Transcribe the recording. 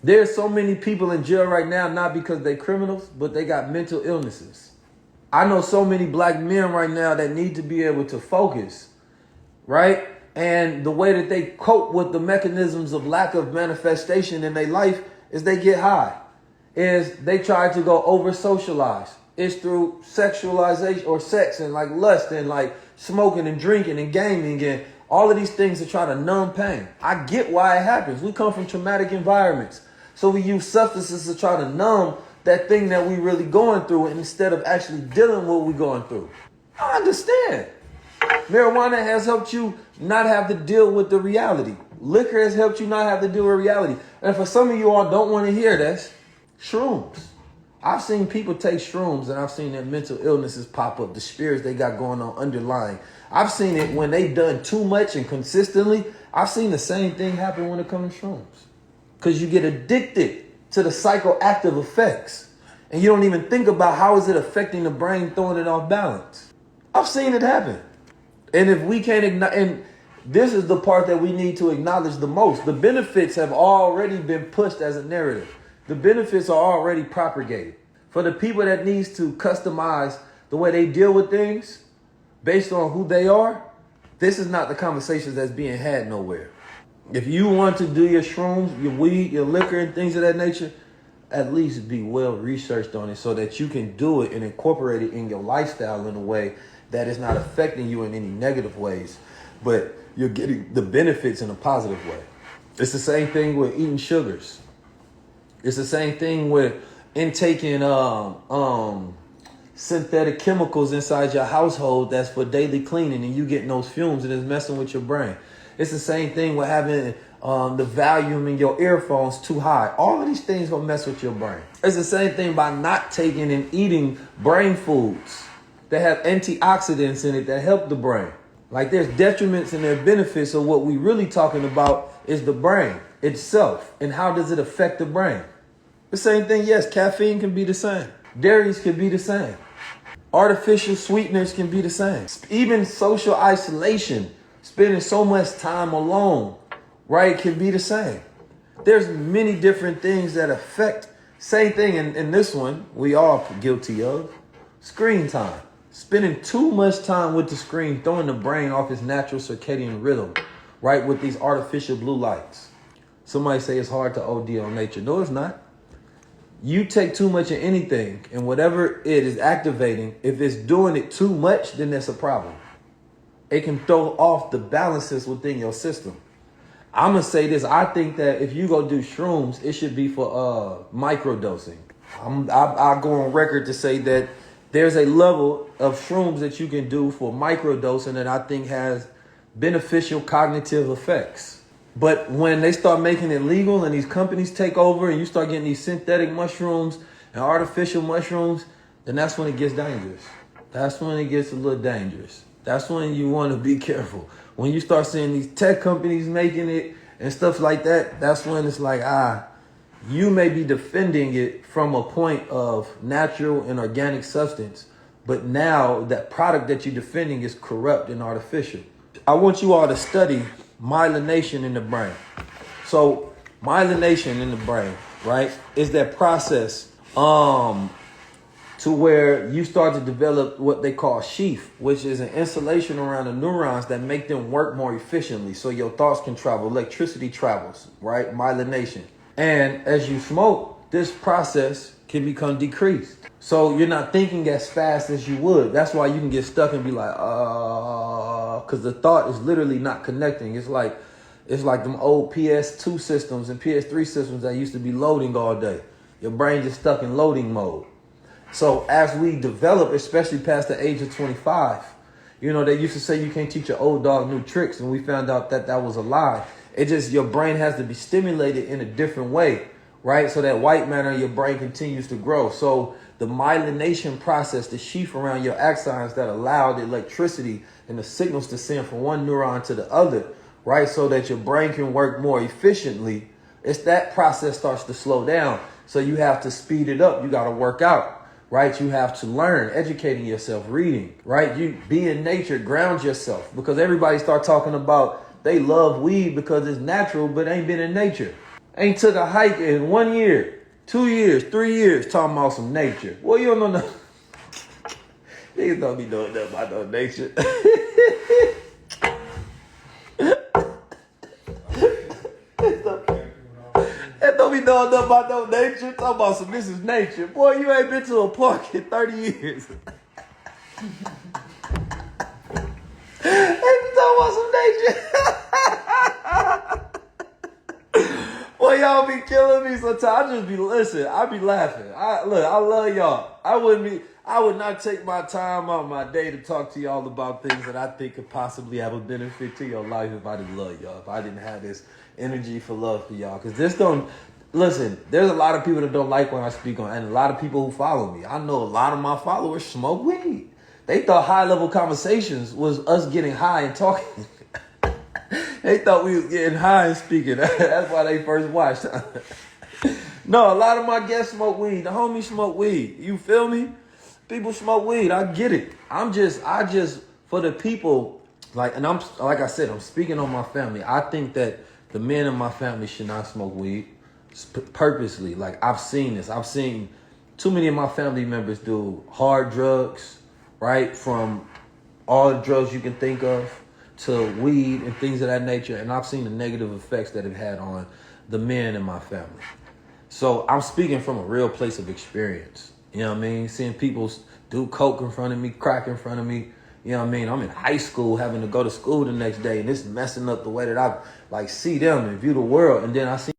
There's so many people in jail right now, not because they criminals, but they got mental illnesses. I know so many black men right now that need to be able to focus, right? And the way that they cope with the mechanisms of lack of manifestation in their life is they get high. Is they try to go over socialize. It's through sexualization or sex and like lust and like smoking and drinking and gaming and all of these things to try to numb pain. I get why it happens. We come from traumatic environments. So we use substances to try to numb that thing that we really going through instead of actually dealing with what we're going through. I understand. Marijuana has helped you not have to deal with the reality. Liquor has helped you not have to deal with reality. And for some of you all don't want to hear this, shrooms. I've seen people take shrooms and I've seen their mental illnesses pop up, the spirits they got going on underlying. I've seen it when they've done too much and consistently. I've seen the same thing happen when it comes to shrooms. Because you get addicted to the psychoactive effects. And you don't even think about how is it affecting the brain, throwing it off balance. I've seen it happen. And if we can't ignore, and this is the part that we need to acknowledge the most. The benefits have already been pushed as a narrative. The benefits are already propagated. For the people that needs to customize the way they deal with things based on who they are, this is not the conversations that's being had nowhere. If you want to do your shrooms, your weed, your liquor, and things of that nature, at least be well researched on it so that you can do it and incorporate it in your lifestyle in a way that is not affecting you in any negative ways, but you're getting the benefits in a positive way. It's the same thing with eating sugars. It's the same thing with intaking synthetic chemicals inside your household that's for daily cleaning and you getting those fumes and it's messing with your brain. It's the same thing with having the volume in your earphones too high. All of these things gonna mess with your brain. It's the same thing by not taking and eating brain foods that have antioxidants in it that help the brain. Like there's detriments and there are benefits. So what we really talking about is the brain itself and how does it affect the brain. The same thing, yes, caffeine can be the same. Dairies can be the same. Artificial sweeteners can be the same. Even social isolation, spending so much time alone, right, can be the same. There's many different things that affect, same thing in this one, we all guilty of, screen time. Spending too much time with the screen, throwing the brain off its natural circadian rhythm, right, with these artificial blue lights. Somebody say it's hard to OD on nature. No, it's not. You take too much of anything, and whatever it is activating, if it's doing it too much, then that's a problem. It can throw off the balances within your system. I'm going to say this. I think that if you go do shrooms, it should be for microdosing. I'll go on record to say that there's a level of shrooms that you can do for microdosing that I think has beneficial cognitive effects. But when they start making it legal and these companies take over and you start getting these synthetic mushrooms and artificial mushrooms, then that's when it gets dangerous. That's when it gets a little dangerous. That's when you want to be careful. When you start seeing these tech companies making it and stuff like that, that's when it's like, you may be defending it from a point of natural and organic substance, but now that product that you're defending is corrupt and artificial. I want you all to study myelination in the brain. So myelination in the brain, right, is that process to where you start to develop what they call sheath, which is an insulation around the neurons that make them work more efficiently. So your thoughts can travel, electricity travels, right? Myelination. And as you smoke, this process can become decreased. So you're not thinking as fast as you would. That's why you can get stuck and be like, because the thought is literally not connecting. It's like them old PS2 systems and PS3 systems that used to be loading all day. Your brain just stuck in loading mode. So as we develop, especially past the age of 25, you know, they used to say you can't teach your old dog new tricks. And we found out that that was a lie. It just, your brain has to be stimulated in a different way, right? So that white matter in your brain continues to grow. So the myelination process, the sheath around your axons that allow the electricity and the signals to send from one neuron to the other, right? So that your brain can work more efficiently. It's that process starts to slow down. So you have to speed it up. You got to work out, right? You have to learn, educating yourself, reading, right? You be in nature, ground yourself, because everybody start talking about they love weed because it's natural, but ain't been in nature. Ain't took a hike in 1 year, 2 years, 3 years, talking about some nature. Well, you don't know nothing. Niggas don't be doing nothing about no nature. That don't be doing nothing about no nature. Talking about some, this is nature. Boy, you ain't been to a park in 30 years. They be talking about some nature. Boy, y'all be killing me sometimes. I just be, listen, I be laughing. I love y'all. I would not take my time out of my day to talk to y'all about things that I think could possibly have a benefit to your life if I didn't love y'all. If I didn't have this energy for love for y'all. Because listen, there's a lot of people that don't like when I speak on, and a lot of people who follow me. I know a lot of my followers smoke weed. They thought high-level conversations was us getting high and talking. They thought we was getting high and speaking. That's why they first watched. No, a lot of my guests smoke weed. The homies smoke weed. You feel me? People smoke weed. I get it. I just, for the people, like I said, I'm speaking on my family. I think that the men in my family should not smoke weed purposely. Like, I've seen this. I've seen too many of my family members do hard drugs, right? From all the drugs you can think of to weed and things of that nature. And I've seen the negative effects that it had on the men in my family. So I'm speaking from a real place of experience. You know what I mean? Seeing people do coke in front of me, crack in front of me. You know what I mean? I'm in high school having to go to school the next day, and it's messing up the way that I like see them and view the world. And then I see